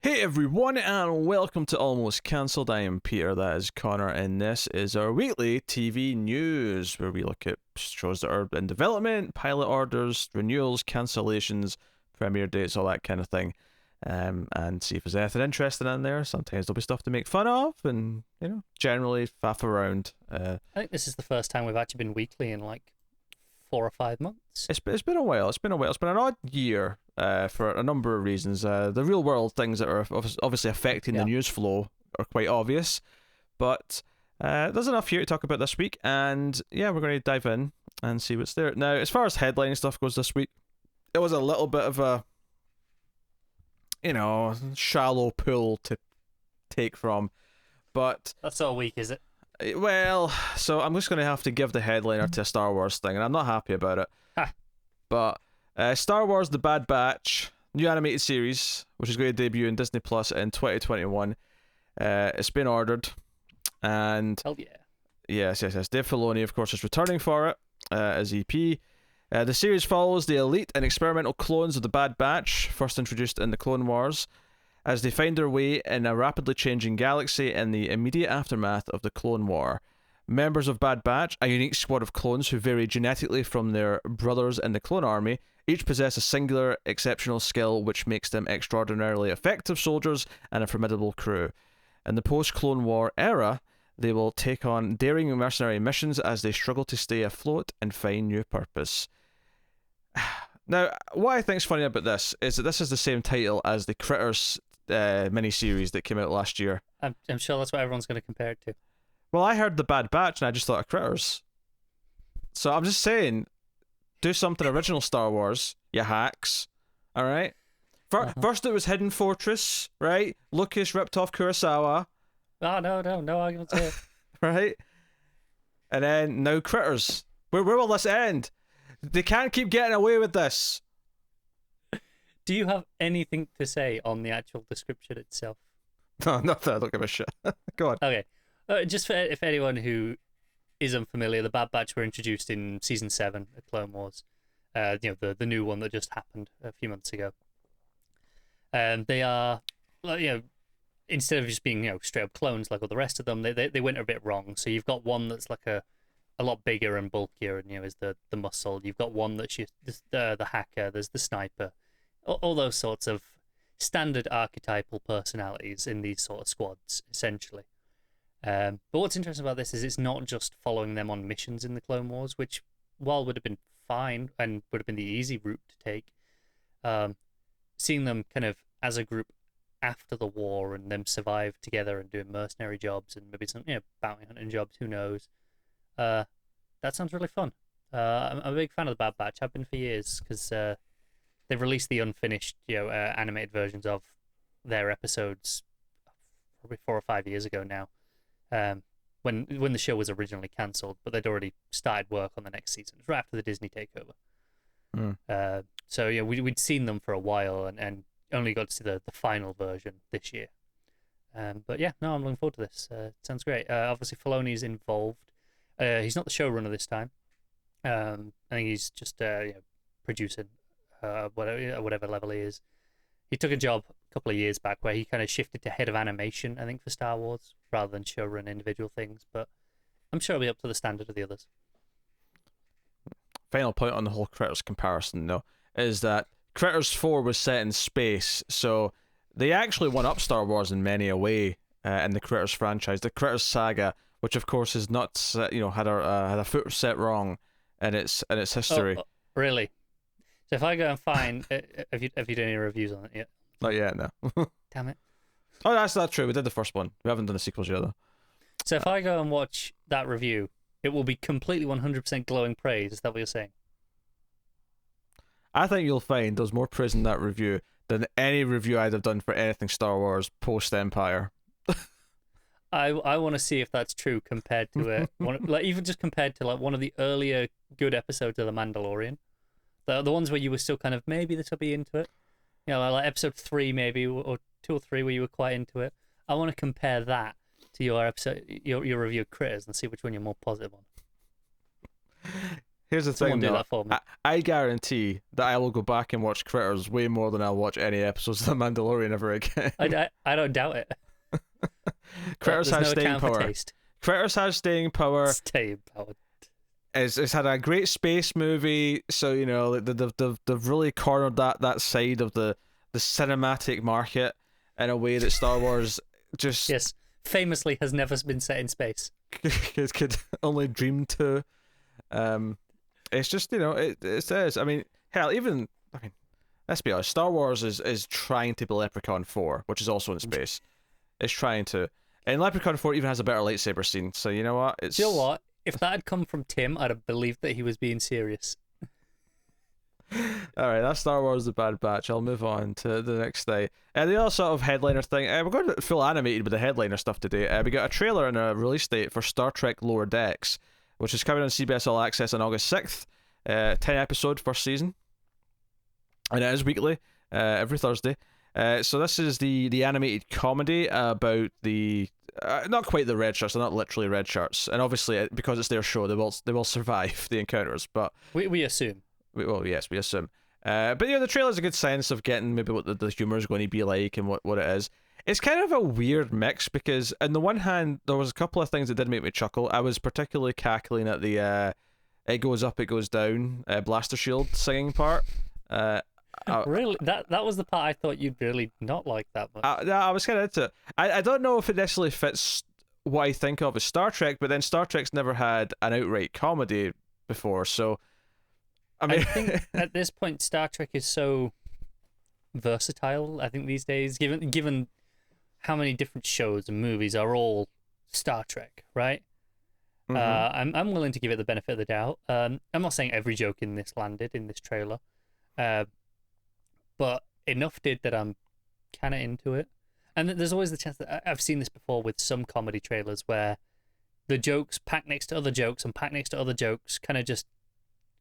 Hey everyone, and welcome to Almost Cancelled. I am Peter, that is Connor, and this is our weekly TV news, where we look at shows that are in development, pilot orders, renewals, cancellations, premiere dates, all that kind of thing, and see if there's anything interesting in there. Sometimes there'll be stuff to make fun of, and, generally faff around. I think this is the first time we've actually been weekly in like 4 or 5 months. It's been a while. It's been an odd year for a number of reasons. The real world things that are obviously affecting the news flow are quite obvious, but there's enough here to talk about this week, and we're going to dive in and see what's there. Now, as far as headline stuff goes this week, it was a little bit of a shallow pool to take from, but that's all week, is it? Well, so I'm just going to have to give the headliner to a Star Wars thing, and I'm not happy about it. Ha. But Star Wars The Bad Batch, new animated series, which is going to debut in Disney Plus in 2021. It's been ordered, and hell yeah. Yes. Dave Filoni, of course, is returning for it as EP. The series follows the elite and experimental clones of the Bad Batch, first introduced in the Clone Wars, as they find their way in a rapidly changing galaxy in the immediate aftermath of the Clone War. Members of Bad Batch, a unique squad of clones who vary genetically from their brothers in the Clone Army, each possess a singular, exceptional skill which makes them extraordinarily effective soldiers and a formidable crew. In the post-Clone War era, they will take on daring mercenary missions as they struggle to stay afloat and find new purpose. Now, what I think is funny about this is that this is the same title as the Critters miniseries that came out last year. I'm sure that's what everyone's going to compare it to. Well, I heard The Bad Batch and I just thought of Critters. So I'm just saying, do something original, Star Wars, you hacks. All right? First it was Hidden Fortress, right? Lucas ripped off Kurosawa. Oh, no arguments here. Right? And then now Critters. Where will this end? They can't keep getting away with this. Do you have anything to say on the actual description itself? No, nothing. I don't give a shit. Go on. Okay. Just for if anyone who is unfamiliar, the Bad Batch were introduced in Season 7 of Clone Wars. The new one that just happened a few months ago. They are, instead of just being, straight up clones like all the rest of them, they went a bit wrong. So you've got one that's like a lot bigger and bulkier and, is the muscle. You've got one that's the hacker, there's the sniper. All those sorts of standard archetypal personalities in these sort of squads, essentially. But what's interesting about this is it's not just following them on missions in the Clone Wars, which, while would have been fine and would have been the easy route to take, seeing them kind of as a group after the war and them survive together and doing mercenary jobs and maybe some bounty hunting jobs, who knows. That sounds really fun. I'm a big fan of the Bad Batch. I've been for years because they've released the unfinished, animated versions of their episodes probably 4 or 5 years ago now. When the show was originally cancelled, but they'd already started work on the next season. It was right after the Disney takeover. So we'd seen them for a while and only got to see the final version this year. But I'm looking forward to this. It sounds great. Obviously, Filoni's involved. He's not the showrunner this time. I think he's just producing whatever level he is. He took a job a couple of years back where he kind of shifted to head of animation, I think, for Star Wars, rather than showrun individual things. But I'm sure he'll be up to the standard of the others. Final point on the whole Critters comparison, though, is that Critters 4 was set in space, so they actually one up Star Wars in many a way in the Critters franchise. The Critters saga, which of course is not, had a foot set wrong in its history. Oh, really? So if I go and find, have you done any reviews on it yet? Not yet, no. Damn it. Oh, that's not true. We did the first one. We haven't done the sequels yet, though. So if I go and watch that review, it will be completely 100% glowing praise. Is that what you're saying? I think you'll find there's more praise in that review than any review I'd have done for anything Star Wars post-Empire. I want to see if that's true compared to even just compared to one of the earlier good episodes of The Mandalorian. The ones where you were still kind of, maybe this will be into it. Like episode 3 maybe, or 2 or 3 where you were quite into it. I want to compare that to your episode, your review of Critters, and see which one you're more positive on. Here's the Someone thing, do though. that for me. I guarantee that I will go back and watch Critters way more than I'll watch any episodes of The Mandalorian ever again. I don't doubt it. Critters has no staying account for power. taste. Critters has staying power. Staying power. It's had a great space movie, so you know they've really cornered that side of the cinematic market in a way that Star Wars just Yes, famously has never been set in space. could only dream to. It's just, you know, it says. I mean, hell, even let's be honest. Star Wars is trying to be Leprechaun 4, which is also in space. It's trying to, and Leprechaun 4 even has a better lightsaber scene. So you know what? It's Do you know what? If that had come from Tim, I'd have believed that he was being serious. All right, that's Star Wars: The Bad Batch. I'll move on to the next day. The other sort of headliner thing. We're going full animated with the headliner stuff today. We got a trailer and a release date for Star Trek Lower Decks, which is coming on CBS All Access on August 6th. 10 episode first season, and it is weekly, every Thursday. So this is the animated comedy about the not quite the red shirts. They're not literally red shirts, and obviously because it's their show, they will survive the encounters. But we assume. Well, yes, we assume. But yeah, the trailer's a good sense of getting maybe what the humor is going to be like and what it is. It's kind of a weird mix because on the one hand, there was a couple of things that did make me chuckle. I was particularly cackling at the "It goes up, it goes down" Blaster Shield singing part. Really, that was the part I thought you'd really not like that much. I was kind of into it. I don't know if it necessarily fits what I think of as Star Trek, but then Star Trek's never had an outright comedy before, so I mean, I think at this point, Star Trek is so versatile. I think these days, given how many different shows and movies are all Star Trek, right? I'm willing to give it the benefit of the doubt. I'm not saying every joke in this landed in this trailer, but enough did that I'm kind of into it. And there's always the chance that I've seen this before with some comedy trailers where the jokes packed next to other jokes and packed next to other jokes kind of just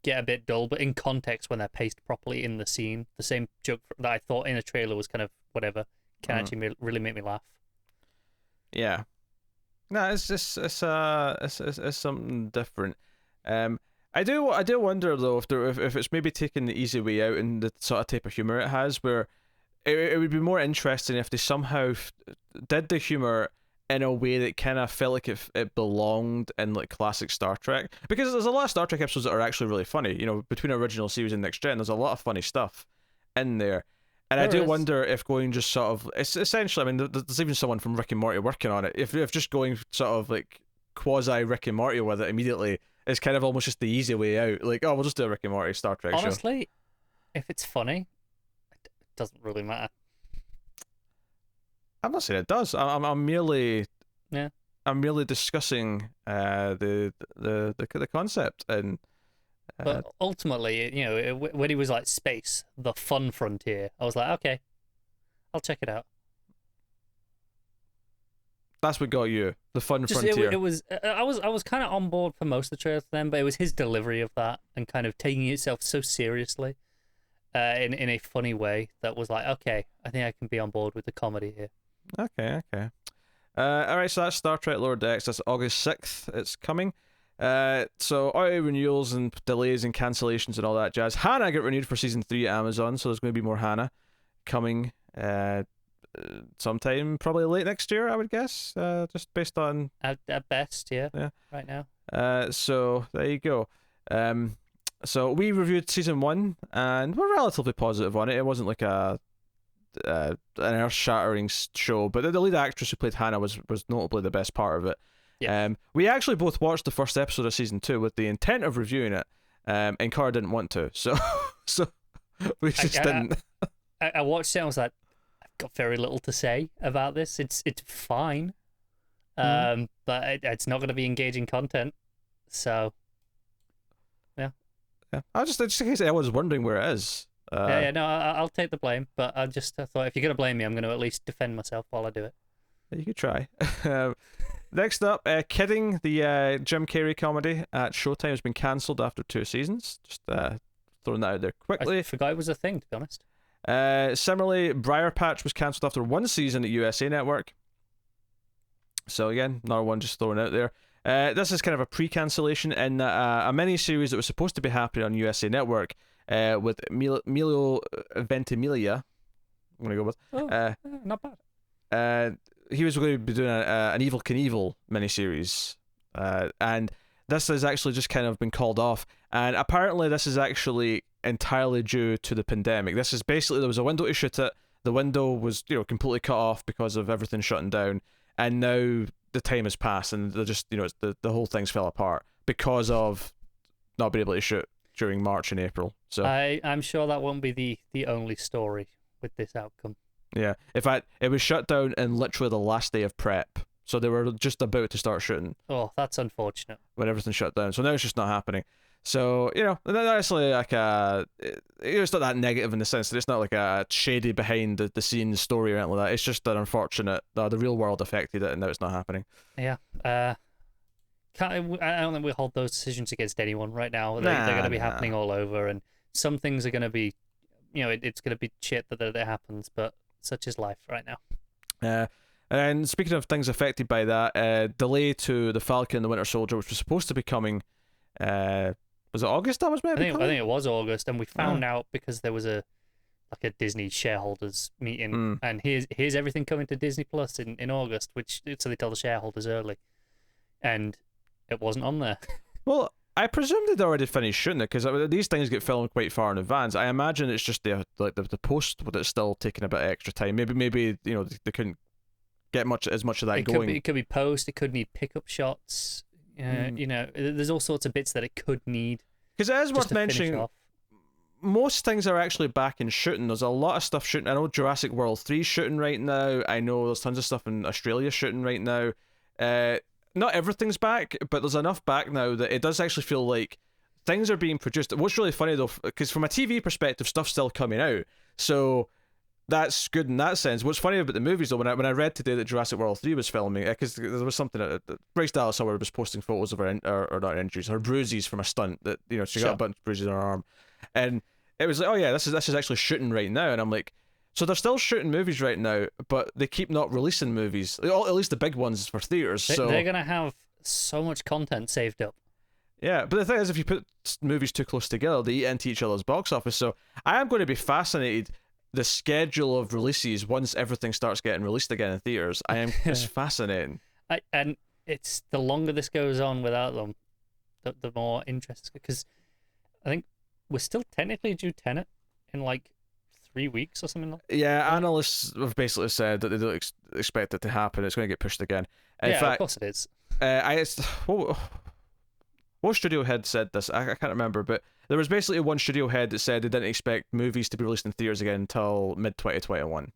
get a bit dull, but in context when they're paced properly in the scene, the same joke that I thought in a trailer was kind of whatever can actually really make me laugh. Yeah. No, it's just it's something different. I do wonder though if it's maybe taking the easy way out in the sort of type of humor it has, where it would be more interesting if they somehow did the humor in a way that kind of felt like it belonged in like classic Star Trek, because there's a lot of Star Trek episodes that are actually really funny. You know, between original series and Next Gen, there's a lot of funny stuff in there. And I do wonder if going just sort of, it's essentially, I mean, there's even someone from Rick and Morty working on it. If just going sort of like quasi Rick and Morty with it immediately is kind of almost just the easy way out. Like, oh, we'll just do a Rick and Morty Star Trek show. Honestly, if it's funny, it doesn't really matter. I'm not saying it does. I'm merely Yeah. I'm merely discussing the concept and. But ultimately, you know, when he was like space, the fun frontier, I was like, okay, I'll check it out. That's what got you, the fun Just, frontier. It was I was kind of on board for most of the trailers then, but it was his delivery of that and kind of taking itself so seriously, in a funny way that was like, okay, I think I can be on board with the comedy here. Okay. All right, so that's Star Trek Lower Decks. That's August 6th. It's coming. So auto renewals and delays and cancellations and all that jazz. Hannah got renewed for season 3 at Amazon, so there's going to be more Hannah coming sometime probably late next year, I would guess, just based on At best, yeah. Right now. So there you go. So we reviewed season 1 and we're relatively positive on it. It wasn't like an earth-shattering show, but the lead actress who played Hannah was notably the best part of it. Yeah. We actually both watched the first episode of season 2 with the intent of reviewing it, and Cara didn't want to, so we just didn't. I watched it and I was like, I've got very little to say about this. It's fine, but it's not going to be engaging content. So, yeah. I just in case I was wondering where it is. No, I'll take the blame, but I thought if you're going to blame me, I'm going to at least defend myself while I do it. You could try. Next up, Kidding, the Jim Carrey comedy at Showtime has been cancelled after 2 seasons. Just throwing that out there quickly. I forgot it was a thing, to be honest. Similarly, Briar Patch was cancelled after 1 season at USA Network. So again, another one just thrown out there. This is kind of a pre-cancellation in that a mini-series that was supposed to be happening on USA Network with Emilio Ventimiglia, I'm going to go with. Not bad. He was going to be doing an Evil Knievel miniseries, and this has actually just kind of been called off. And apparently, this is actually entirely due to the pandemic. This is basically, there was a window to shoot it. The window was, completely cut off because of everything shutting down, and now the time has passed, and they're just, the whole thing's fell apart because of not being able to shoot during March and April. So I'm sure that won't be the only story with this outcome. Yeah, in fact, it was shut down in literally the last day of prep, so they were just about to start shooting. Oh, that's unfortunate. When everything shut down, so now it's just not happening. So not necessarily like it's not that negative in the sense that it's not like a shady behind the scenes story or anything like that. It's just an unfortunate the real world affected it, and now it's not happening. Yeah. I don't think we hold those decisions against anyone right now. They're going to be happening all over, and some things are going to be, it's going to be shit that happens, but such is life right now. And speaking of things affected by that, delay to the Falcon and the Winter Soldier, which was supposed to be coming, was it August that was maybe I think it was August, and we found out because there was a Disney shareholders meeting, and here's everything coming to Disney Plus in August, so they tell the shareholders early, and it wasn't on there. Well, I presume they'd already finished shooting it, because these things get filmed quite far in advance. I imagine it's just the post that's still taking a bit of extra time. Maybe they couldn't get as much of that going. It could be post. It could need pickup shots. There's all sorts of bits that it could need. Because it is worth mentioning, most things are actually back in shooting. There's a lot of stuff shooting. I know Jurassic World 3's shooting right now. I know there's tons of stuff in Australia shooting right now. Not everything's back, but there's enough back now that it does actually feel like things are being produced. What's really funny though, because from a TV perspective, stuff's still coming out, so that's good in that sense. What's funny about the movies though, when I read today that Jurassic World 3 was filming, because there was something that Bryce Dallas Howard was posting photos of her or not injuries, her bruises from a stunt that she got a bunch of bruises on her arm, and it was like, oh yeah, this is actually shooting right now, and I'm like, so they're still shooting movies right now, but they keep not releasing movies, at least the big ones for theaters. So they're gonna have so much content saved up. Yeah, but the thing is, if you put movies too close together, they eat into each other's box office. So I am going to be fascinated the schedule of releases once everything starts getting released again in theaters. I am it's fascinating. And it's the longer this goes on without them, the more interesting. Because I think we're still technically due Tenet in 3 weeks or something like that. Yeah, analysts have basically said that they don't expect it to happen. It's going to get pushed again. In fact, of course it is. What studio head said this? I can't remember, but there was basically one studio head that said they didn't expect movies to be released in theaters again until mid-2021.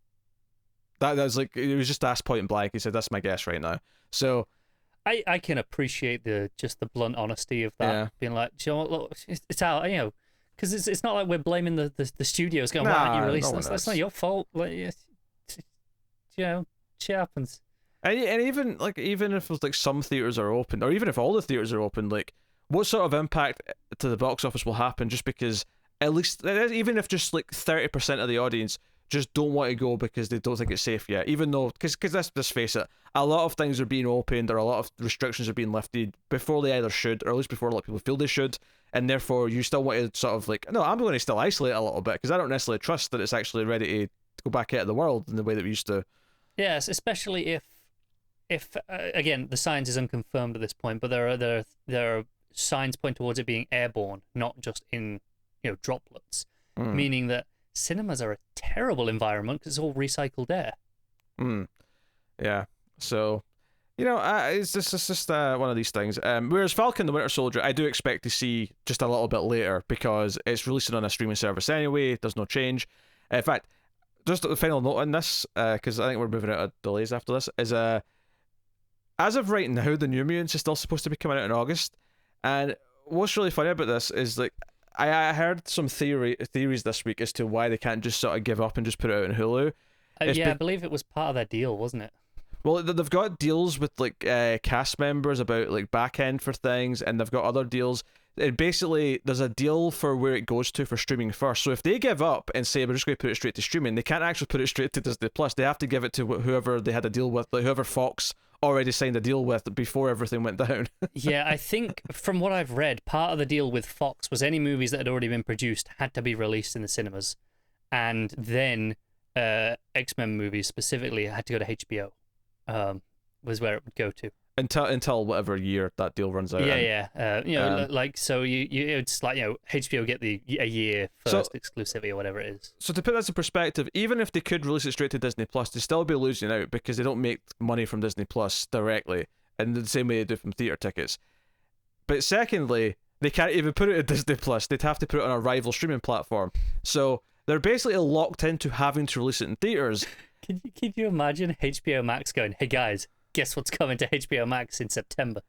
That was it was just asked point blank. He said, that's my guess right now. So I can appreciate the blunt honesty of that, being like, look, it's out, because it's not like we're blaming the studios going, why aren't you releasing this? That's not your fault. Shit happens. And even if it's some theaters are open, or even if all the theaters are open, what sort of impact to the box office will happen just because, at least, even if just 30% of the audience just don't want to go because they don't think it's safe yet, even though, because let's face it, a lot of things are being opened or a lot of restrictions are being lifted before they either should, or at least before a lot of people feel they should, and therefore you still want to sort of no, I'm going to still isolate a little bit because I don't necessarily trust that it's actually ready to go back out of the world in the way that we used to. Yes, especially if again, the science is unconfirmed at this point, but there are signs point towards it being airborne, not just in droplets, meaning that cinemas are a terrible environment because it's all recycled air. Yeah, so it's just one of these things. Whereas Falcon the Winter Soldier, I do expect to see just a little bit later because it's releasing on a streaming service anyway. There's no change. In fact, just a final note on this, because I think we're moving out of delays after this, is as of right now, the New Mutants is still supposed to be coming out in August. And what's really funny about this is I heard some theories this week as to why they can't just sort of give up and just put it out on Hulu. I believe it was part of their deal, wasn't it? Well, they've got deals with cast members about back end for things, and they've got other deals. And basically, there's a deal for where it goes to for streaming first. So if they give up and say we're just going to put it straight to streaming, they can't actually put it straight to Disney Plus. They have to give it to whoever they had a deal with, whoever Fox already signed a deal with before everything went down. Yeah, I think from what I've read, part of the deal with Fox was any movies that had already been produced had to be released in the cinemas, and then X-Men movies specifically had to go to HBO. Was where it would go to until whatever year that deal runs out. Like so it's like HBO get a year first exclusivity or whatever it is. So to put that in perspective, even if they could release it straight to Disney Plus, they'd still be losing out because they don't make money from Disney Plus directly in the same way they do from theater tickets. But secondly, they can't even put it at Disney Plus. They'd have to put it on a rival streaming platform. So they're basically locked into having to release it in theaters. Can you imagine HBO Max going, "Hey guys, guess what's coming to HBO Max in September?"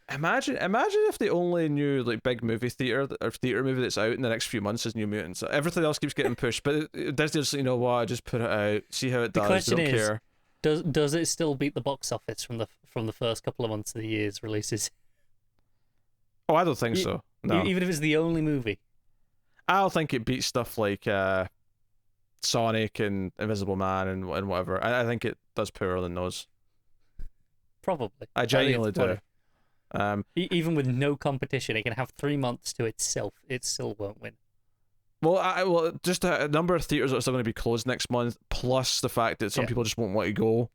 Imagine if they only knew like big movie theater or theater movie that's out in the next few months is New Mutants. Everything else keeps getting pushed, but Disney's you know what, just put it out, see how it does. The question don't is, care. Does it still beat the box office from the first couple of months of the year's releases? Oh, I don't think so. No, even if it's the only movie. I don't think it beats stuff like Sonic and Invisible Man and whatever. I think it does poorer than those. Probably. I genuinely do. Even with no competition, it can have 3 months to itself. It still won't win. Well, just a number of theaters that are still going to be closed next month, plus the fact that some people just won't want to go.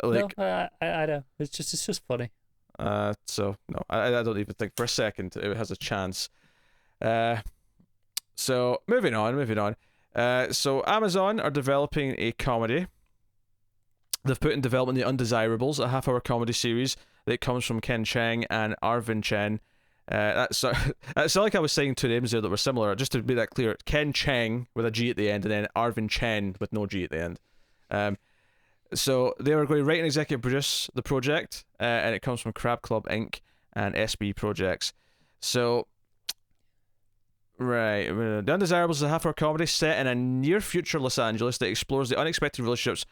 Like, no, I know. It's just funny. So no, I don't even think for a second it has a chance. So moving on. So Amazon are developing a comedy. They've put in development The Undesirables, a half-hour comedy series that comes from Ken Chang and Arvin Chen. It's like I was saying two names there that were similar. Just to be that clear, Ken Chang with a G at the end, and then Arvin Chen with no G at the end. So they are going to write and executive produce the project, and it comes from Crab Club Inc. and SB Projects. So, right, The Undesirables is a half-hour comedy set in a near-future Los Angeles that explores the unexpected relationships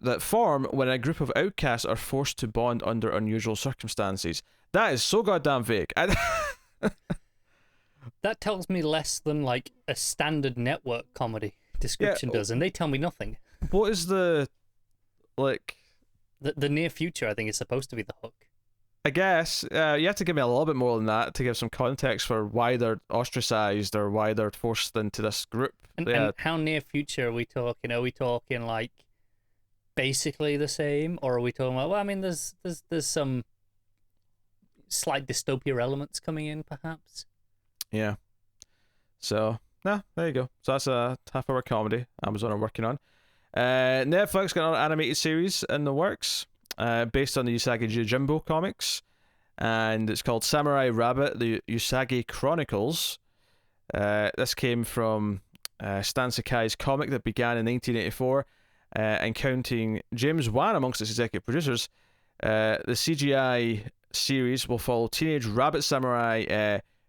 that form when a group of outcasts are forced to bond under unusual circumstances. That is so goddamn vague. That tells me less than like a standard network comedy description does, and they tell me nothing. What is the near future? I think is supposed to be the hook. I guess you have to give me a little bit more than that to give some context for why they're ostracized or why they're forced into this group. And how near future are we talking? Are we talking like basically the same, or are we talking about? Well, I mean, there's some slight dystopia elements coming in, perhaps. Yeah. So there you go. So that's a half-hour comedy Amazon are working on. Netflix got an animated series in the works, based on the Usagi Yojimbo comics, and it's called Samurai Rabbit: The Usagi Chronicles. This came from Stan Sakai's comic that began in 1984. And counting James Wan amongst its executive producers, the CGI series will follow teenage rabbit samurai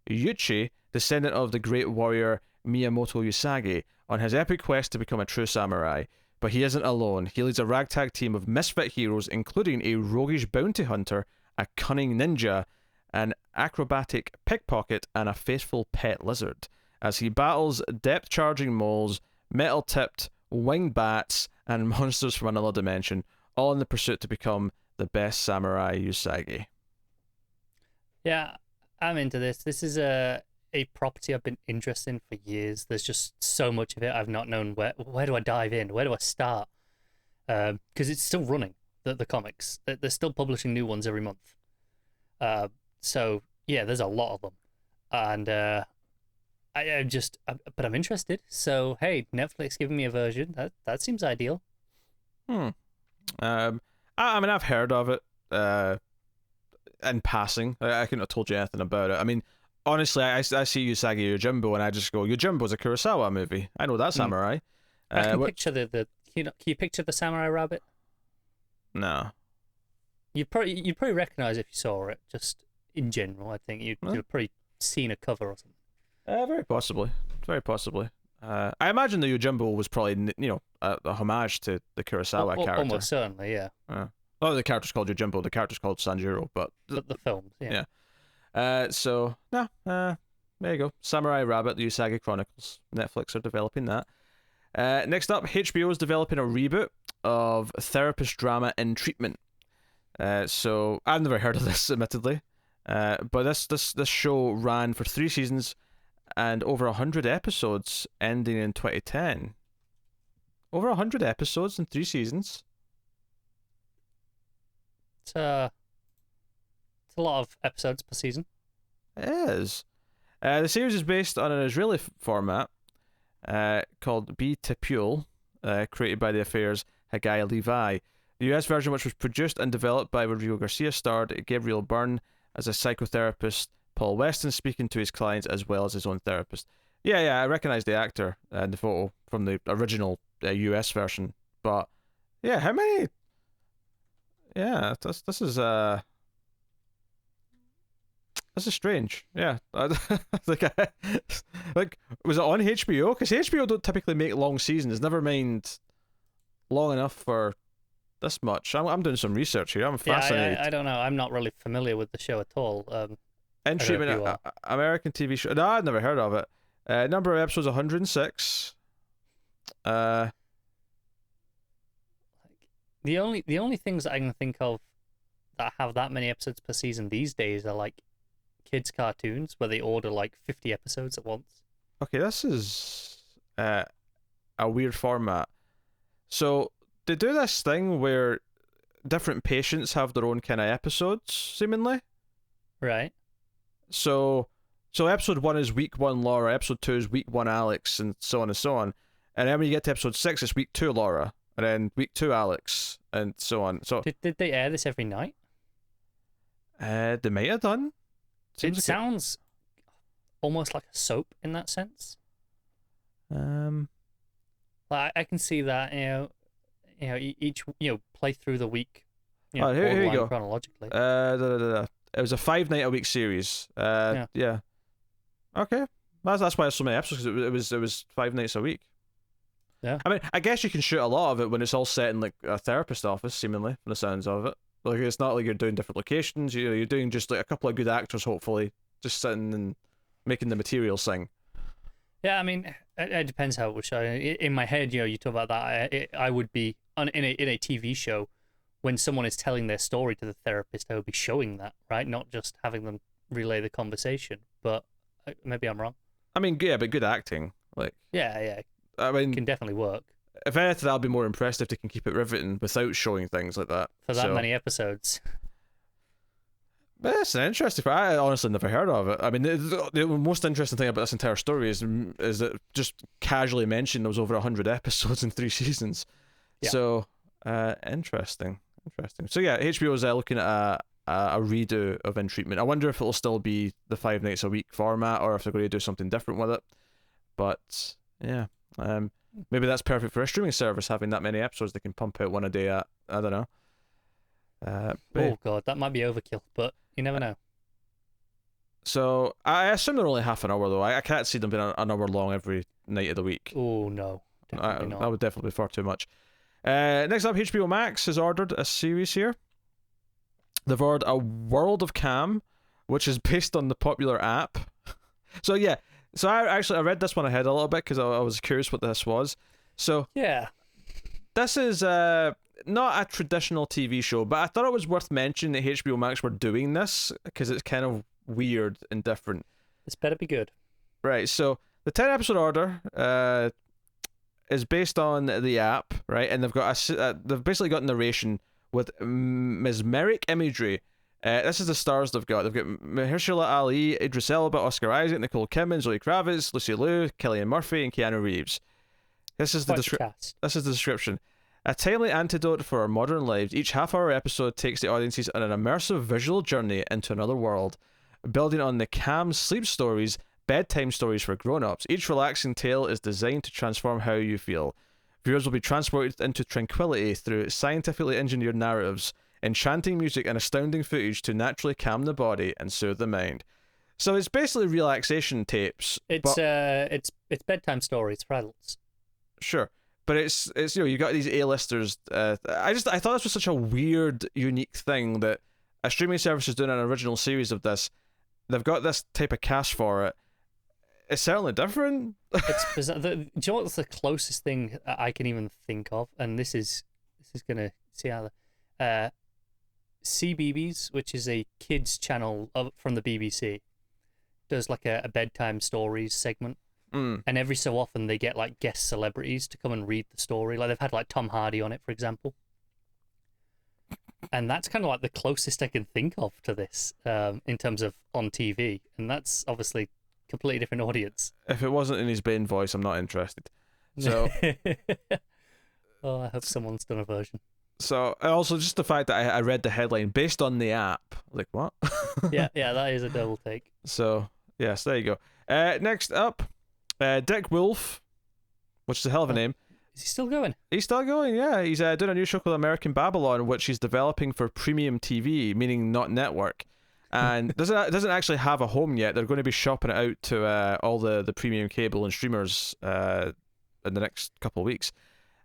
Yuichi, descendant of the great warrior Miyamoto Usagi, on his epic quest to become a true samurai. But he isn't alone. He leads a ragtag team of misfit heroes, including a roguish bounty hunter, a cunning ninja, an acrobatic pickpocket, and a faithful pet lizard, as he battles depth-charging moles, metal-tipped winged bats, and monsters from another dimension, all in the pursuit to become the best samurai Usagi. Yeah, I'm into this. This is a property I've been interested in for years. There's just so much of it. I've not known where do I dive in? Where do I start? Because it's still running, the comics. They're still publishing new ones every month. So, yeah, there's a lot of them. And but I'm interested. So hey, Netflix giving me a version. That seems ideal. I mean, I've heard of it in passing. I couldn't have told you anything about it. I mean, honestly, I see Usagi Yojimbo and I just go, Yojimbo's a Kurosawa movie. I know that samurai. I can picture can you picture the samurai rabbit? No. You'd probably recognize if you saw it. Just in general, I think you'd probably seen a cover or something. Very possibly. I imagine the Yojimbo was probably, a homage to the Kurosawa character. Almost certainly, yeah. Oh, the character's called Yojimbo, the character's called Sanjuro, but the films, yeah. So, there you go. Samurai Rabbit, the Usagi Chronicles. Netflix are developing that. Next up, HBO is developing a reboot of therapist drama In Treatment. So I've never heard of this, admittedly. But this show ran for 3 seasons and over 100 episodes, ending in 2010. Over 100 episodes in 3 seasons. It's a lot of episodes per season. It is. The series is based on an Israeli format called B Tipul, created by the Affair's Haggai Levi. The US version, which was produced and developed by Rodrigo Garcia, starred Gabriel Byrne as a psychotherapist, Paul Weston speaking to his clients as well as his own therapist. Yeah, I recognize the actor in the photo from the original US version. But yeah, how many? Yeah, this is strange. Yeah, like was it on HBO? Because HBO don't typically make long seasons. Never mind long enough for this much. I'm doing some research here. I'm fascinated. I don't know. I'm not really familiar with the show at all. In treatment, American TV show. No, I'd never heard of it. Number of episodes 106. The only things that I can think of that have that many episodes per season these days are like kids cartoons where they order like 50 episodes at once. Okay, this is a weird format. So they do this thing where different patients have their own kind of episodes, seemingly. Right. So episode 1 is week 1 Laura, episode 2 is week 1 Alex, and so on and so on. And then when you get to episode 6, it's week 2 Laura, and then week 2 Alex, and so on. So did they air this every night? They might have done. It sounds almost like a soap in that sense. Like I can see that, each play through the week, here you go. Chronologically. It was a 5-night-a-week series. Yeah. Okay, that's why there's so many episodes, because it was 5 nights a week. Yeah. I mean, I guess you can shoot a lot of it when it's all set in like a therapist office, seemingly, from the sounds of it. Like it's not like you're doing different locations. You're doing just like a couple of good actors, hopefully, just sitting and making the material sing. Yeah, I mean, it depends how it was shown. In my head, you talk about that. I would be in a TV show when someone is telling their story to the therapist. I would be showing that, right? Not just having them relay the conversation. But maybe I'm wrong. I mean, yeah, but good acting, like. Yeah. I mean, it can definitely work. If anything, I'll be more impressed if they can keep it riveting without showing things like that. For that many episodes. But it's an interesting. I honestly never heard of it. I mean, the most interesting thing about this entire story is that just casually mentioned there was over 100 episodes in 3 seasons. Yeah. So, interesting. So yeah, HBO is looking at a redo of In Treatment. I wonder if it'll still be the 5 nights a week format or if they're going to do something different with it. But yeah. Maybe that's perfect for a streaming service, having that many episodes they can pump out one a day at. I don't know. Oh god, that might be overkill, but you never know. So I assume they're only half an hour though. I can't see them being an hour long every night of the week. Oh no, definitely not. That would definitely be far too much. Next up, HBO Max has ordered a series here. They've ordered A World of Cam, which is based on the popular app. So yeah. So I read this one ahead a little bit because I was curious what this was. So yeah, this is not a traditional TV show, but I thought it was worth mentioning that HBO Max were doing this because it's kind of weird and different. This better be good. Right, so the 10-episode order is based on the app, right? And they've basically got narration with mesmeric imagery. This is the stars they've got. They've got Mahershala Ali, Idris Elba, Oscar Isaac, Nicole Kidman, Zoe Kravitz, Lucy Liu, Cillian Murphy, and Keanu Reeves. This is the description. A timely antidote for our modern lives, each half-hour episode takes the audiences on an immersive visual journey into another world, building on the Cam sleep stories, bedtime stories for grown-ups. Each relaxing tale is designed to transform how you feel. Viewers will be transported into tranquility through scientifically engineered narratives, enchanting music, and astounding footage to naturally calm the body and soothe the mind. So it's basically relaxation tapes. It's bedtime stories for adults. Sure, but it's you got these A-listers. I thought this was such a weird, unique thing that a streaming service is doing an original series of this. They've got this type of cast for it. It's certainly different. It's bizarre. Do you know what's the closest thing I can even think of? And this is gonna see how CBeebies, which is a kids channel from the BBC, does like a bedtime stories segment. And every so often they get like guest celebrities to come and read the story. Like they've had like Tom Hardy on it, for example. And that's kind of like the closest I can think of to this in terms of on TV. And that's obviously completely different audience. If it wasn't in his Bane voice, I'm not interested. So, oh, I hope someone's done a version. So also just the fact that I read the headline based on the app, like what? yeah, that is a double take. So yes, there you go. Next up, Dick Wolf, which is a hell of a name. Is he still going? He's still going, yeah. He's doing a new show called American Babylon, which he's developing for premium TV, meaning not network. And doesn't actually have a home yet. They're going to be shopping it out to all the premium cable and streamers in the next couple of weeks.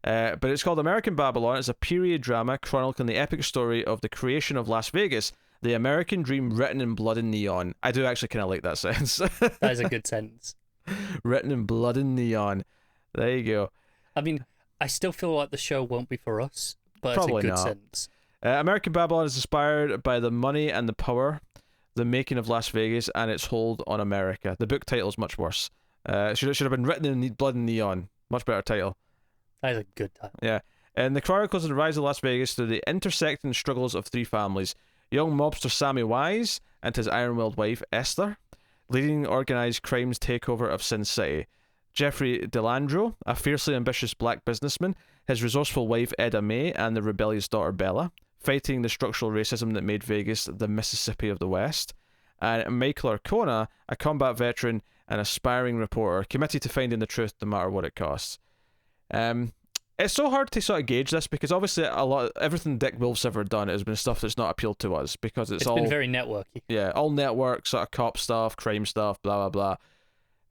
But it's called American Babylon. It's a period drama chronicling the epic story of the creation of Las Vegas, the American dream written in blood and neon. I do actually kind of like that sentence. That is a good sentence. Written in blood and neon. There you go. I mean, I still feel like the show won't be for us, but Probably it's a good not. sentence. American Babylon is inspired by the money and the power, the making of Las Vegas, and its hold on America. The book title is much worse. It should have been written in blood and neon. Much better title. That is a good title. Yeah. And the Chronicles of the Rise of Las Vegas through the intersecting struggles of three families. Young mobster Sammy Wise and his iron-willed wife, Esther. Leading organized crime's takeover of Sin City. Jeffrey DeLandro, a fiercely ambitious black businessman, his resourceful wife, Eda Mae, and the rebellious daughter, Bella. Fighting the structural racism that made Vegas the Mississippi of the West. And Michael Arcona, a combat veteran and aspiring reporter, committed to finding the truth no matter what it costs. It's so hard to sort of gauge this because obviously everything Dick Wolf's ever done has been stuff that's not appealed to us because it's all been very networky. Yeah, all network sort of cop stuff, crime stuff, blah blah blah.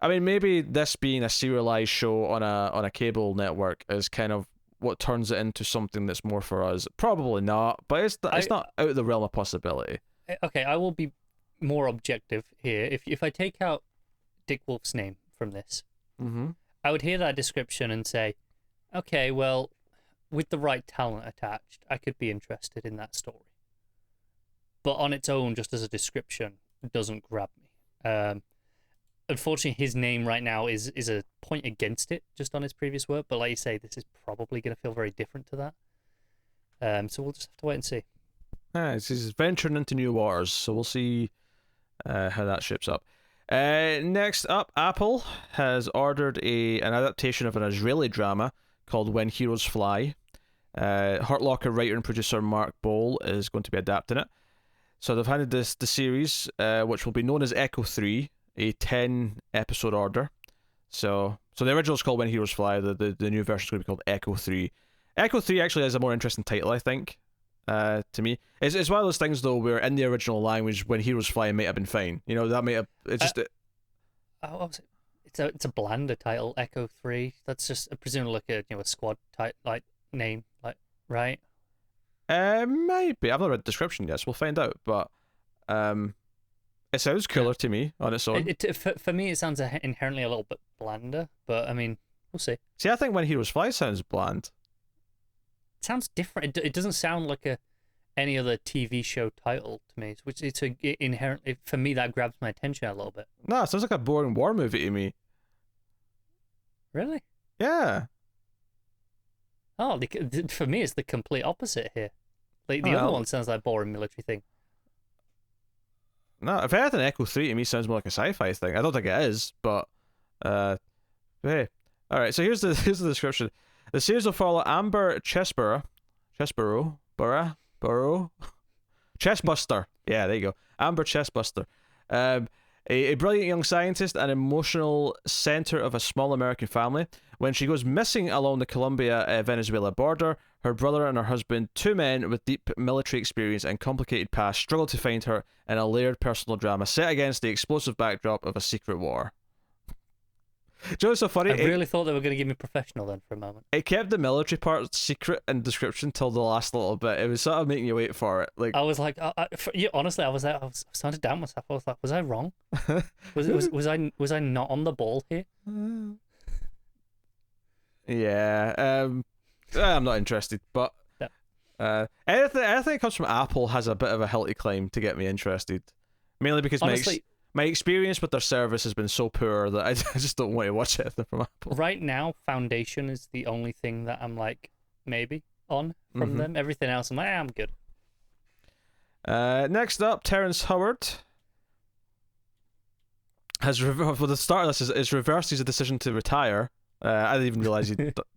I mean, maybe this being a serialized show on a cable network is kind of what turns it into something that's more for us. Probably not, but it's not out of the realm of possibility. Okay, I will be more objective here. If I take out Dick Wolf's name from this, I would hear that description and say, okay, well, with the right talent attached, I could be interested in that story. But on its own, just as a description, it doesn't grab me. Unfortunately, his name right now is a point against it, just on his previous work. But like you say, this is probably going to feel very different to that. So we'll just have to wait and see. He's venturing into new waters, so we'll see how that shapes up. Next up, Apple has ordered an adaptation of an Israeli drama called When Heroes Fly. Hurt Locker writer and producer Mark Bowl is going to be adapting it. So they've handed the series, which will be known as Echo 3, a 10-episode order. So the original is called When Heroes Fly. The new version is going to be called Echo 3. Echo 3 actually has a more interesting title, I think, to me. It's one of those things, though, where in the original language, When Heroes Fly might have been fine. You know, that might have... It's just... It's a blander title, Echo 3. That's just presumably like a squad type like name, like, right? Might be. I've not read the description yet, so we'll find out. But it sounds cooler to me on its own. For me, it sounds inherently a little bit blander, but I mean, we'll see. See, I think When Heroes Fly sounds bland. It sounds different. It doesn't sound like any other TV show title to me, which inherently, for me, that grabs my attention a little bit. No, it sounds like a boring war movie to me. Really? Yeah. Oh, for me, it's the complete opposite here. Like the other one sounds like a boring military thing. No, if anything, Echo 3 to me sounds more like a sci-fi thing. I don't think it is, but hey. Alright, so here's the description. The series will follow Amber Chessbuster. Yeah, there you go. Amber Chessbuster. A brilliant young scientist and emotional center of a small American family. When she goes missing along the Colombia-Venezuela border, her brother and her husband, two men with deep military experience and complicated past, struggle to find her in a layered personal drama set against the explosive backdrop of a secret war. Do you know what's so funny? I really thought they were going to give me professional then for a moment. It kept the military part secret in description till the last little bit. It was sort of making you wait for it. Like I was like, honestly, I was starting to doubt myself. I was like, was I wrong? was I not on the ball here? Yeah. I'm not interested, but Anything that comes from Apple has a bit of a healthy climb to get me interested. Mainly because Honestly, my experience with their service has been so poor that I just don't want to watch anything from Apple. right now, Foundation is the only thing that I'm like maybe on from them. Everything else, I'm like, I'm good. Next up, Terrence Howard has for the start of this is reversed his decision to retire. I didn't even realize he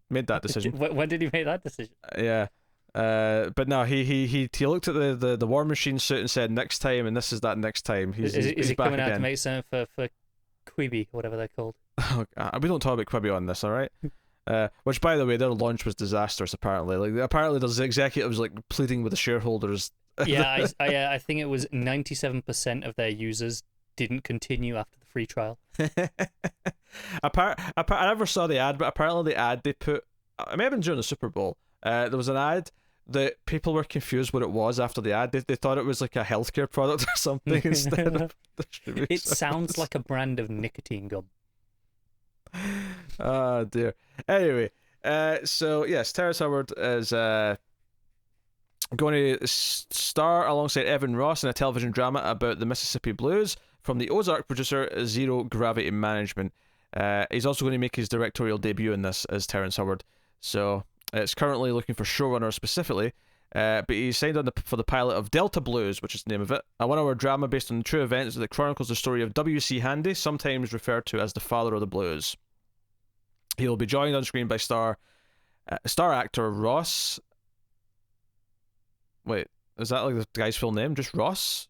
made that decision. When did he make that decision? Yeah. But no, he looked at the War Machine suit and said next time, and this is that next time. He's he back coming out again. to make something for Quibi, whatever they're called? Oh, we don't talk about Quibi on this, all right? Which, by the way, their launch was disastrous. Apparently, there's executives like pleading with the shareholders. Yeah, I think it was 97% of their users didn't continue after the free trial. I never saw the ad, but apparently the ad they put, it may have been during the Super Bowl. There was an ad that people were confused what it was after the ad. They thought it was like a healthcare product or something instead of distribution. It sounds like a brand of nicotine gum. Oh dear. Anyway, so yes, Terrence Howard is going to star alongside Evan Ross in a television drama about the Mississippi Blues from the Ozark producer Zero Gravity Management. He's also going to make his directorial debut in this as Terrence Howard. So it's currently looking for showrunners specifically, but he signed on for the pilot of Delta Blues, which is the name of it, a one-hour drama based on true events that chronicles the story of W.C. Handy, sometimes referred to as the father of the blues. He will be joined on screen by star actor Ross. Wait, is that like the guy's full name? Just Ross?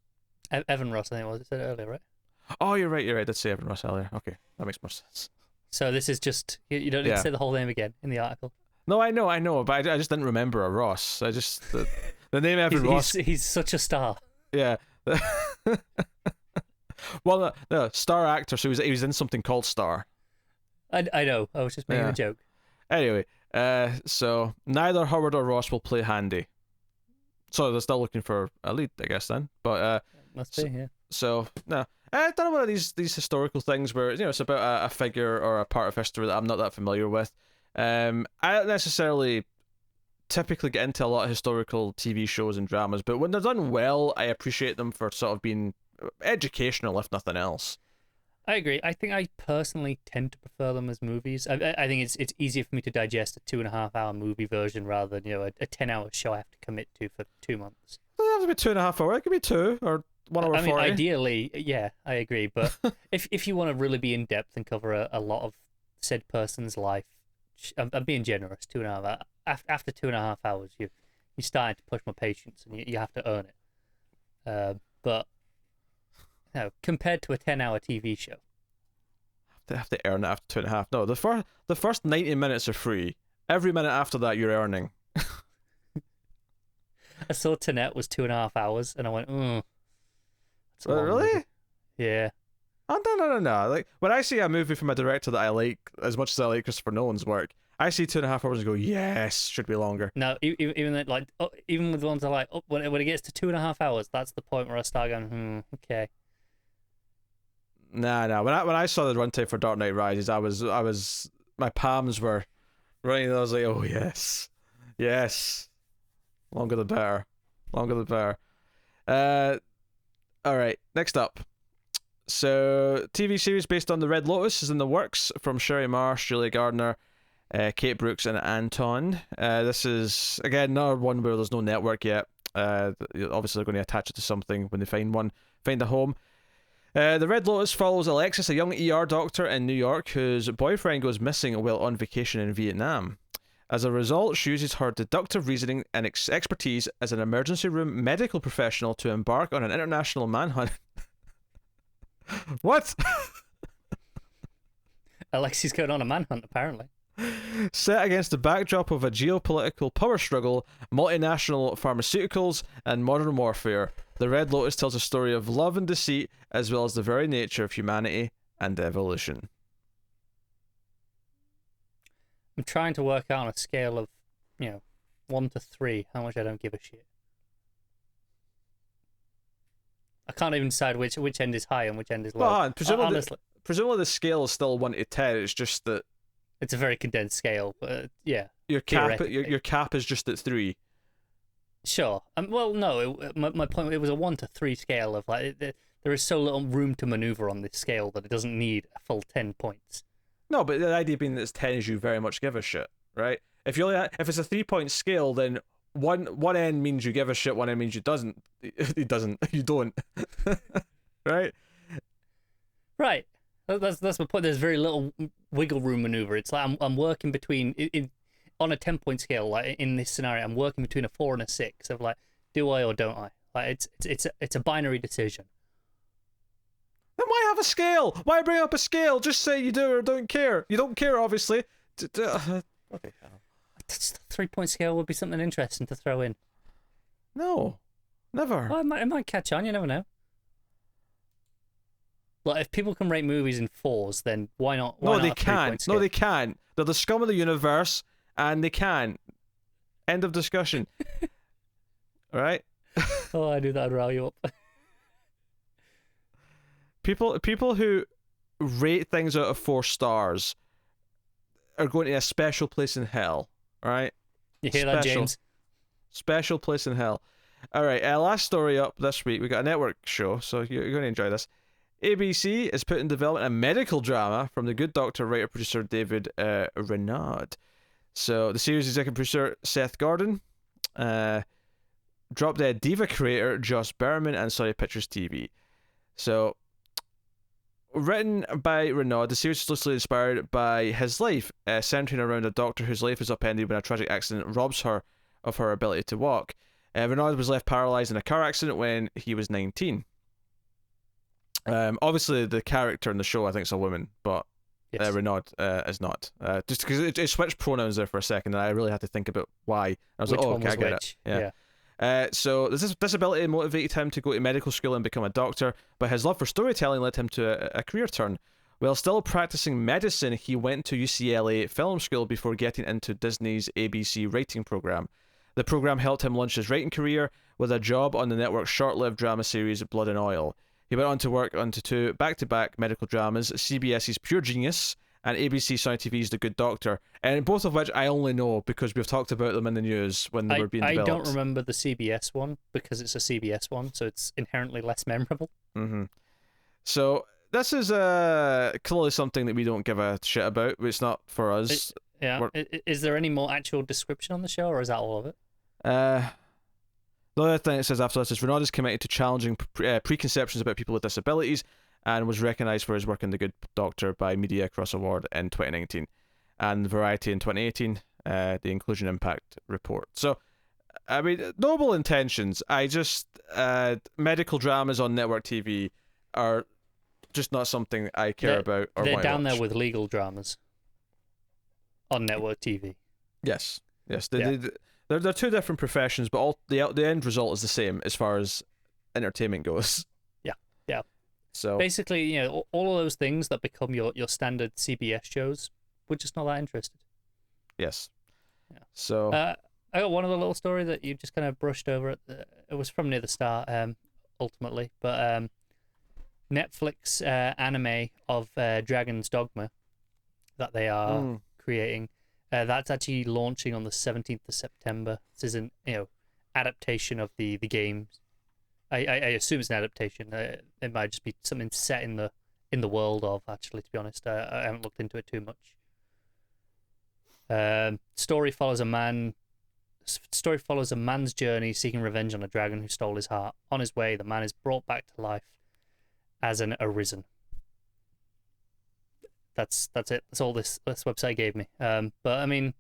Evan Ross, I think it was. I said it earlier, right? Oh, you're right. I did say Evan Ross earlier. Okay, that makes more sense. So this is just, you don't need to say the whole name again in the article. No, I know, but I just didn't remember a Ross. I just the name Evan Ross. He's such a star. Yeah. Well, no, star actor. So he was in something called Star. I know. I was just making a joke. Anyway, so neither Howard or Ross will play Handy. So they're still looking for a lead, I guess, then. But must be, yeah. So no, I don't know about these historical things where it's about a figure or a part of history that I'm not that familiar with. I don't necessarily typically get into a lot of historical TV shows and dramas, but when they're done well, I appreciate them for sort of being educational, if nothing else. I agree. I think I personally tend to prefer them as movies. I think it's easier for me to digest a 2.5-hour movie version rather than a 10-hour show I have to commit to for 2 months. It doesn't have to be 2.5 hours. It could be 2 or 1 hour 40. Ideally, yeah, I agree. But if you want to really be in depth and cover a lot of said person's life, I'm being generous. 2.5 hours. After 2.5 hours, you're starting to push my patience, and you have to earn it. But compared to a 10-hour TV show, they have to earn it after 2.5. No, the first 90 minutes are free. Every minute after that, you're earning. I saw Tenet was 2.5 hours, and I went, really? Movie. Yeah. Oh, no. Like when I see a movie from a director that I like as much as I like Christopher Nolan's work, I see 2.5 hours and go, yes, should be longer. No, even with the ones I like, when it gets to 2.5 hours, that's the point where I start going, okay. Nah. When I saw the runtime for Dark Knight Rises, I was my palms were running. And I was like, oh yes, longer the better. All right, next up. So, TV series based on the Red Lotus is in the works from Sherry Marsh, Julia Gardner, Kate Brooks, and Anton. This is again another one where there's no network yet. Obviously, they're going to attach it to something when they find a home. The Red Lotus follows Alexis, a young ER doctor in New York whose boyfriend goes missing while on vacation in Vietnam. As a result, she uses her deductive reasoning and expertise as an emergency room medical professional to embark on an international manhunt. What? Alexis going on a manhunt, apparently. Set against the backdrop of a geopolitical power struggle, multinational pharmaceuticals, and modern warfare, the Red Lotus tells a story of love and deceit, as well as the very nature of humanity and evolution. I'm trying to work out on a scale of, 1 to 3, how much I don't give a shit. I can't even decide which end is high and which end is low. Well, presumably the scale is still 1 to 10. It's just that it's a very condensed scale. Yeah. Your cap is just at 3. Sure. Well, no. My point. It was a 1 to 3 scale of like there is so little room to maneuver on this scale that it doesn't need a full 10 points. No, but the idea being that it's 10 is you very much give a shit, right? If it's a 3 point scale, then one end means you give a shit, one end means you doesn't. It doesn't. You don't. Right? Right. That's my point. There's very little wiggle room maneuver. It's like I'm working between on a 10 point scale. Like in this scenario, I'm working between a 4 and a 6 of like, do I or don't I? Like it's a binary decision. Then why have a scale? Why bring up a scale? Just say you do or don't care. You don't care, obviously. Okay. 3 point scale would be something interesting to throw in. No, never. Well, it might catch on. You never know. Like if people can rate movies in 4s, then why not? No, they can't. No, they can't. They're the scum of the universe, and they can't. End of discussion. All right. Oh, I knew that'd rile you up. People who rate things out of 4 stars are going to a special place in hell. All right. You hear that, James? Special place in hell. All right. Last story up this week. We got a network show, so you're going to enjoy this. ABC is put in development a medical drama from The Good Doctor writer-producer David Renaud. So the series executive producer Seth Gordon, Drop Dead Diva creator Joss Berman, and Sony Pictures TV. So written by Renaud, the series is loosely inspired by his life, centering around a doctor whose life is upended when a tragic accident robs her of her ability to walk. Renaud was left paralyzed in a car accident when he was 19. Obviously, the character in the show, I think, is a woman, but yes. Renaud is not. Just because it switched pronouns there for a second, and I really had to think about why. I was which like, oh, one okay, was I get which? it. Yeah. So this disability motivated him to go to medical school and become a doctor, but his love for storytelling led him to a career turn. While still practicing medicine, he went to UCLA Film School before getting into Disney's ABC writing program. The program helped him launch his writing career with a job on the network's short-lived drama series Blood and Oil. He went on to work on 2 back-to-back medical dramas, CBS's Pure Genius and ABC Sony TV's The Good Doctor, and both of which I only know because we've talked about them in the news when they were being developed. I don't remember the CBS one because it's a CBS one, so it's inherently less memorable. Mm-hmm. So this is clearly something that we don't give a shit about. It's not for us. Is there any more actual description on the show, or is that all of it? The other thing it says after this is Renaud is committed to challenging preconceptions about people with disabilities and was recognised for his work in The Good Doctor by Media Cross Award in 2019 and Variety in 2018, the Inclusion Impact Report. So, I mean, noble intentions. I just, medical dramas on network TV are just not something I care about or they're want to down watch. there with legal dramas on network TV. Yes. They're 2 different professions, but the end result is the same as far as entertainment goes. Yeah. So basically, all of those things that become your standard CBS shows, we're just not that interested. Yes. Yeah. So I got one other little story that you just kind of brushed over. It was from near the start, ultimately, but Netflix anime of Dragon's Dogma that they are creating. That's actually launching on the 17th of September. This is an adaptation of the games. I assume it's an adaptation. It might just be something set in the world of. Actually, to be honest, I haven't looked into it too much. Story follows a man's journey seeking revenge on a dragon who stole his heart. On his way, the man is brought back to life as an arisen. That's it. That's all this website gave me. But I mean,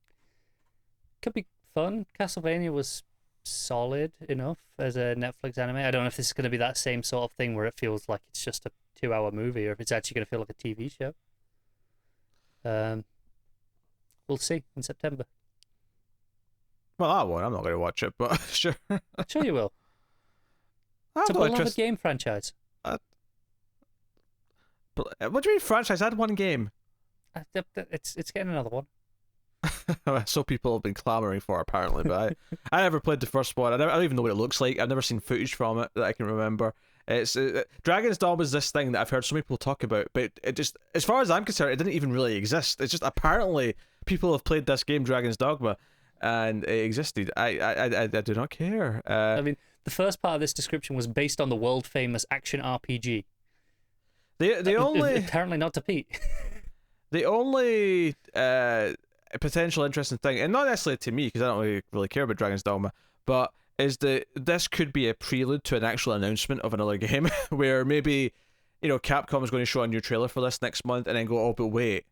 could be fun. Castlevania was solid enough as a Netflix anime. I don't know if this is going to be that same sort of thing where it feels like it's just a 2-hour movie, or if it's actually going to feel like a TV show. We'll see in September. Well, I won't. I'm not going to watch it, but sure. Sure you will. It's a beloved game franchise. What do you mean franchise? I had 1 game. It's getting another one. So people have been clamoring for, apparently, but I never played the first one. I don't even know what it looks like. I've never seen footage from it that I can remember. It's Dragon's Dogma is this thing that I've heard so many people talk about, but it just, as far as I'm concerned, it didn't even really exist. It's just apparently people have played this game, Dragon's Dogma, and it existed. I do not care. I mean, the first part of this description was based on the world famous action RPG. The only apparently not to Pete. The only potential interesting thing, and not necessarily to me because I don't really care about Dragon's Dogma, but is that this could be a prelude to an actual announcement of another game where maybe, Capcom is going to show a new trailer for this next month and then go, oh, but wait,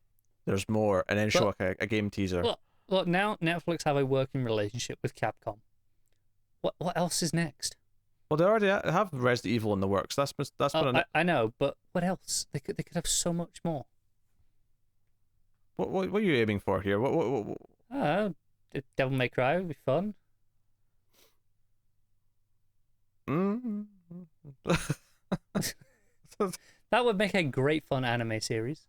there's more, and then show a game teaser. Look, now Netflix have a working relationship with Capcom. What else is next? Well, they already have Resident Evil in the works. That's been I know, but what else? They could have so much more. What are you aiming for here? What? Devil May Cry would be fun. That would make a great fun anime series.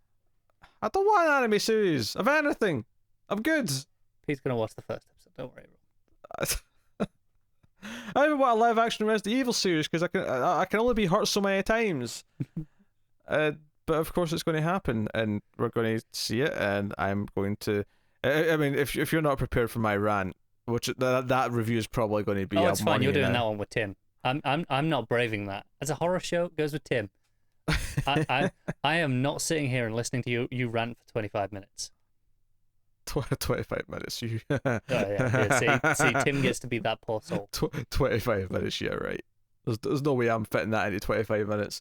I don't want an anime series of anything. I'm good. Pete's gonna watch the first episode. Don't worry, bro. I don't want a live action Resident Evil series because I can only be hurt so many times. But of course it's going to happen, and we're going to see it, and I'm going to. I mean, if you're not prepared for my rant, which that review is probably going to be. Oh, it's fine. You're doing that one with Tim. I'm not braving that. As a horror show, it goes with Tim. I am not sitting here and listening to you rant for 25 minutes. 25 minutes, you. Oh, yeah. See, Tim gets to be that poor soul. 25 minutes, yeah, right. There's no way I'm fitting that into 25 minutes.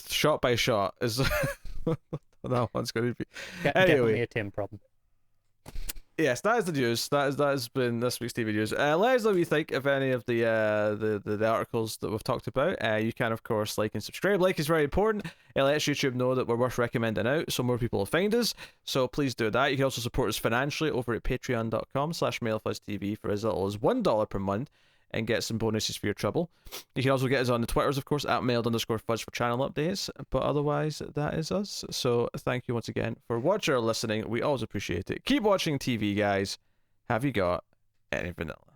Shot by shot is that one's going to be. Anyway, definitely a Tim problem. Yes, that is the news. That has been this week's TV news. Let us know what you think of any of the articles that we've talked about. You can, of course, like and subscribe. Like is very important. It lets YouTube know that we're worth recommending out, so more people will find us. So please do that. You can also support us financially over at patreon.com/MailFuzzTV for as little as $1 per month and get some bonuses for your trouble. You can also get us on the Twitters, of course, at mailed_fuzz for channel updates. But otherwise, that is us. So thank you once again for watching or listening. We always appreciate it. Keep watching TV, guys. Have you got any vanilla?